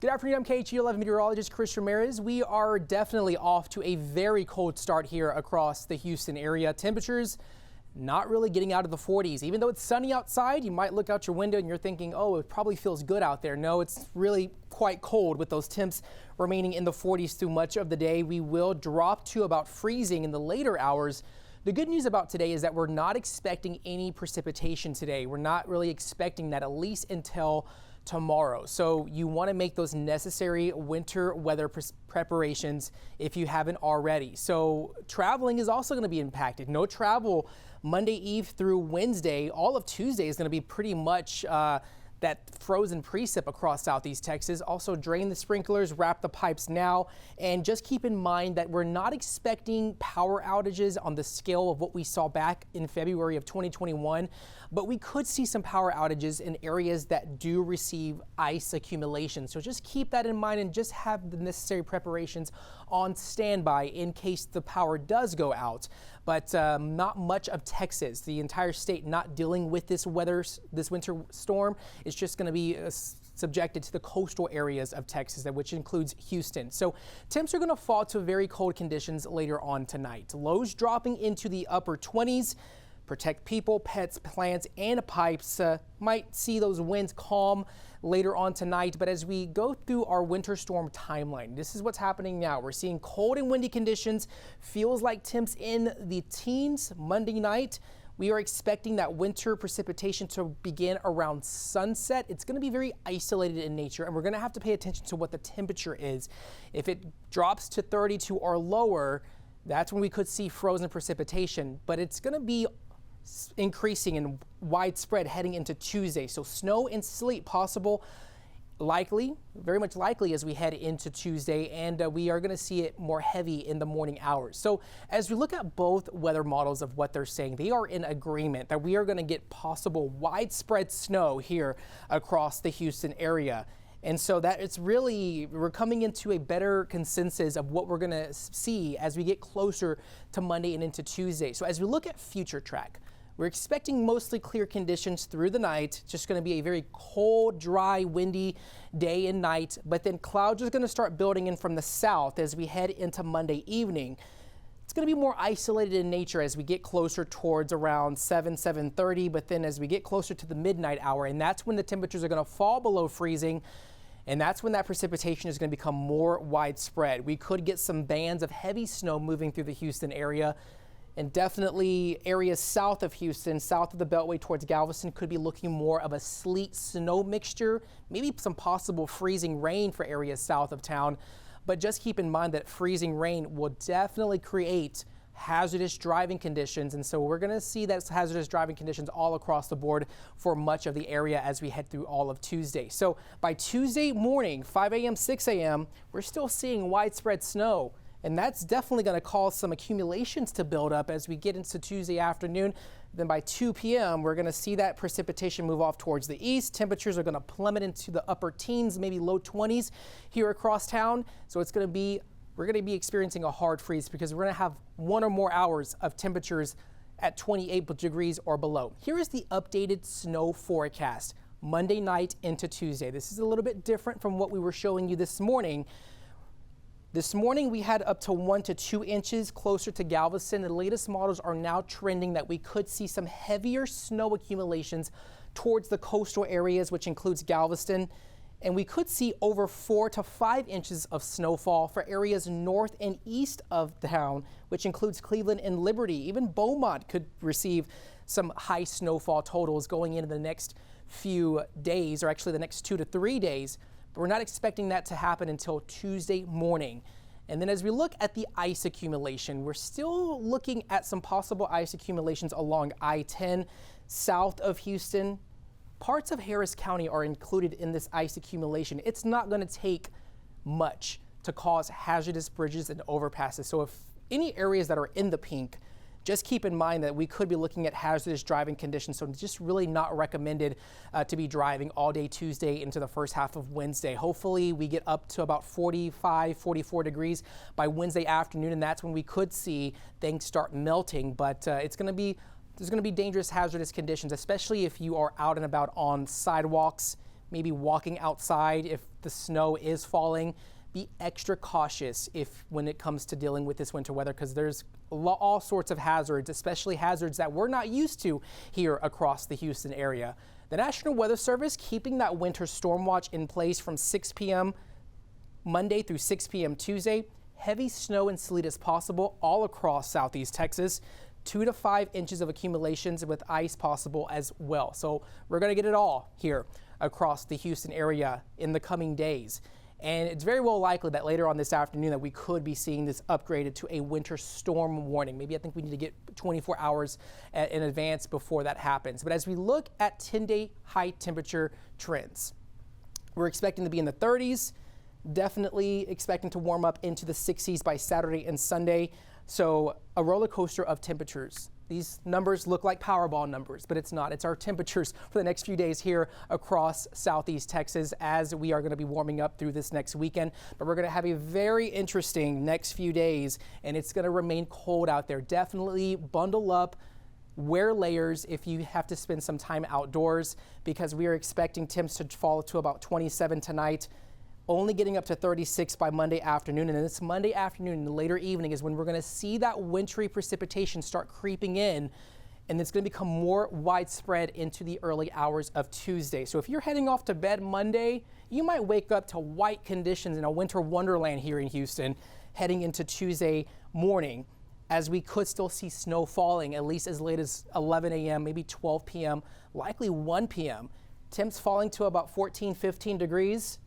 Good afternoon, I'm KHOU 11 Meteorologist Chris Ramirez. We are definitely off to a very cold start here across the Houston area. Temperatures not really getting out of the 40s. Even though it's sunny outside, you might look out your window and you're thinking, oh, it probably feels good out there. No, it's really quite cold with those temps remaining in the 40s through much of the day. We will drop to about freezing in the later hours. The good news about today is that we're not expecting any precipitation today. We're not really expecting that, at least until tomorrow. So you want to make those necessary winter weather preparations if you haven't already. So traveling is also going to be impacted. No travel Monday Eve through Wednesday. All of Tuesday is going to be pretty much that frozen precip across southeast Texas. Also drain the sprinklers, wrap the pipes now, and just keep in mind that we're not expecting power outages on the scale of what we saw back in February of 2021, but we could see some power outages in areas that do receive ice accumulation. So just keep that in mind and just have the necessary preparations on standby in case the power does go out. But not much of Texas, the entire state, not dealing with this winter storm. It's just going to be subjected to the coastal areas of Texas, which includes Houston. So temps are going to fall to very cold conditions later on tonight. Lows dropping into the upper 20s. Protect people, pets, plants, and pipes. Might see those winds calm later on tonight. But as we go through our winter storm timeline, this is what's happening now. We're seeing cold and windy conditions. Feels like temps in the teens Monday night. We are expecting that winter precipitation to begin around sunset. It's going to be very isolated in nature, and we're going to have to pay attention to what the temperature is. If it drops to 32 or lower, that's when we could see frozen precipitation, but it's going to be increasing and widespread heading into Tuesday. So snow and sleet possible, likely, very much likely as we head into Tuesday, and we are going to see it more heavy in the morning hours. So as we look at both weather models of what they're saying, they are in agreement that we are going to get possible widespread snow here across the Houston area. And so that it's really, we're coming into a better consensus of what we're going to see as we get closer to Monday and into Tuesday. So as we look at future track, we're expecting mostly clear conditions through the night. Just going to be a very cold, dry, windy day and night. But then clouds are going to start building in from the south as we head into Monday evening. It's going to be more isolated in nature as we get closer towards around 7:30. But then as we get closer to the midnight hour, and that's when the temperatures are going to fall below freezing. And that's when that precipitation is going to become more widespread. We could get some bands of heavy snow moving through the Houston area. And definitely areas south of Houston, south of the Beltway towards Galveston, could be looking more of a sleet snow mixture, maybe some possible freezing rain for areas south of town. But just keep in mind that freezing rain will definitely create hazardous driving conditions. And so we're going to see that hazardous driving conditions all across the board for much of the area as we head through all of Tuesday. So by Tuesday morning, 5 a.m., 6 a.m., we're still seeing widespread snow. And that's definitely going to cause some accumulations to build up as we get into Tuesday afternoon. Then by 2 p.m., we're going to see that precipitation move off towards the east. Temperatures are going to plummet into the upper teens, maybe low 20s here across town. So it's going to be, we're going to be experiencing a hard freeze because we're going to have 1 or more hours of temperatures at 28 degrees or below. Here is the updated snow forecast Monday night into Tuesday. This is a little bit different from what we were showing you this morning. This morning we had up to 1 to 2 inches closer to Galveston. The latest models are now trending that we could see some heavier snow accumulations towards the coastal areas, which includes Galveston. And we could see over 4 to 5 inches of snowfall for areas north and east of town, which includes Cleveland and Liberty. Even Beaumont could receive some high snowfall totals going into the next few days, or actually the next 2 to 3 days. But we're not expecting that to happen until Tuesday morning. And then as we look at the ice accumulation, we're still looking at some possible ice accumulations along I-10 south of Houston. Parts of Harris County are included in this ice accumulation. It's not going to take much to cause hazardous bridges and overpasses. So if any areas that are in the pink, just keep in mind that we could be looking at hazardous driving conditions, so it's just really not recommended to be driving all day Tuesday into the first half of Wednesday. Hopefully we get up to about 45, 44 degrees by Wednesday afternoon, and that's when we could see things start melting. But there's going to be dangerous hazardous conditions, especially if you are out and about on sidewalks, maybe walking outside. If the snow is falling, be extra cautious when it comes to dealing with this winter weather, because there's all sorts of hazards, especially hazards that we're not used to here across the Houston area. The National Weather Service keeping that winter storm watch in place from 6 p.m. Monday through 6 p.m. Tuesday. Heavy snow and sleet is possible all across southeast Texas. 2 to 5 inches of accumulations with ice possible as well. So we're going to get it all here across the Houston area in the coming days. And it's very well likely that later on this afternoon that we could be seeing this upgraded to a winter storm warning. Maybe I think we need to get 24 hours in advance before that happens. But as we look at 10-day high temperature trends, we're expecting to be in the 30s, definitely expecting to warm up into the 60s by Saturday and Sunday. So a roller coaster of temperatures. These numbers look like Powerball numbers, but it's not. It's our temperatures for the next few days here across southeast Texas as we are going to be warming up through this next weekend. But we're going to have a very interesting next few days, and it's going to remain cold out there. Definitely bundle up, wear layers if you have to spend some time outdoors, because we are expecting temps to fall to about 27 tonight. Only getting up to 36 by Monday afternoon. And then this Monday afternoon and the later evening is when we're going to see that wintry precipitation start creeping in, and it's going to become more widespread into the early hours of Tuesday. So if you're heading off to bed Monday, you might wake up to white conditions in a winter wonderland here in Houston heading into Tuesday morning, as we could still see snow falling at least as late as 11 a.m., maybe 12 p.m., likely 1 p.m. Temps falling to about 14, 15 degrees.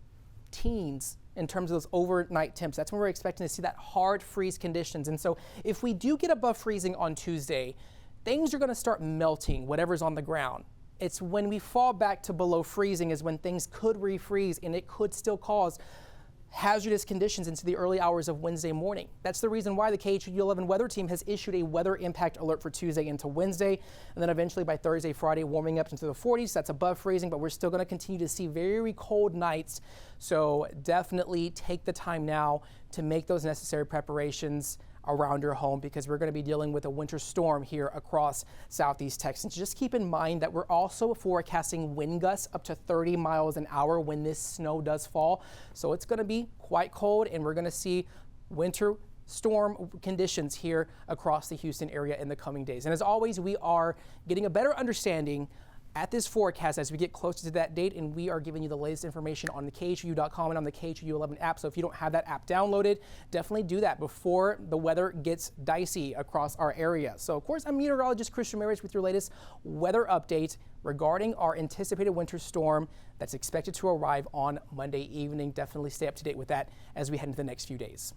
Teens in terms of those overnight temps. That's when we're expecting to see that hard freeze conditions. And so if we do get above freezing on Tuesday, things are going to start melting, whatever's on the ground. It's when we fall back to below freezing is when things could refreeze, and it could still cause hazardous conditions into the early hours of Wednesday morning. That's the reason why the KHOU 11 weather team has issued a weather impact alert for Tuesday into Wednesday, and then eventually by Thursday, Friday, warming up into the 40s. That's above freezing, but we're still going to continue to see very cold nights. So definitely take the time now to make those necessary preparations around your home, because we're going to be dealing with a winter storm here across southeast Texas. Just keep in mind that we're also forecasting wind gusts up to 30 miles an hour when this snow does fall. So it's going to be quite cold, and we're going to see winter storm conditions here across the Houston area in the coming days. And as always, we are getting a better understanding at this forecast as we get closer to that date, and we are giving you the latest information on the KHOU.com and on the KHOU 11 app. So if you don't have that app downloaded, definitely do that before the weather gets dicey across our area. So of course, I'm meteorologist Chris Ramirez with your latest weather update regarding our anticipated winter storm that's expected to arrive on Monday evening. Definitely stay up to date with that as we head into the next few days.